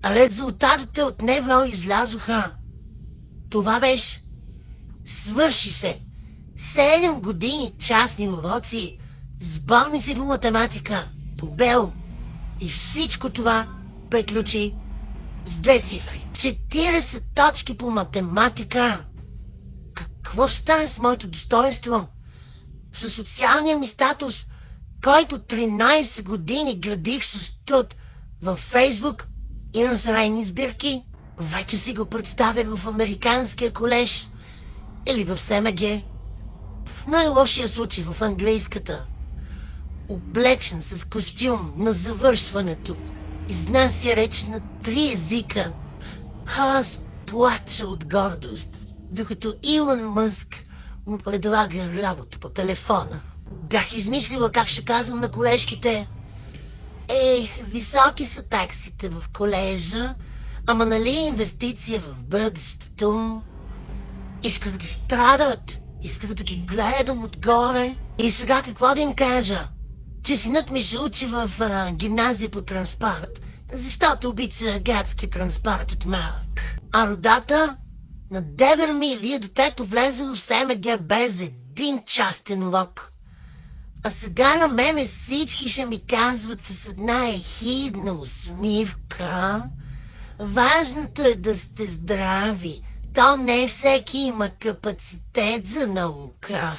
А резултатите от НВО излязоха. Това беше. Свърши се. 7 години частни уроци, сборници по математика, по бел. И всичко това приключи с 2 цифри. 40 точки по математика. Какво стане с моето достоинство? Със социалния ми статус, който 13 години градих с труд във Фейсбук и на срайни сбирки? Вече си го представя в Американския колеж или в СМГ. В най-лошия случай в английската. Облечен с костюм на завършването. Изнася реч на 3 езика. Аз плача от гордост, докато Илон Мъск му предлага работа по телефона. Бях измислила как ще казвам на колежките: високи са таксите в колежа, ама нали инвестиция в бъдещето? Исках да страдат, исках да ги гледам отгоре. И сега какво да им кажа? Че синът ми ще учи в гимназия по транспорт, защото обича гадски транспорт от малък. А родата на 9 мили, детето влезе в СМГ без един частен лок. А сега на мене всички ще ми казват с една ехидна усмивка: важното е да сте здрави. То не всеки има капацитет за наука.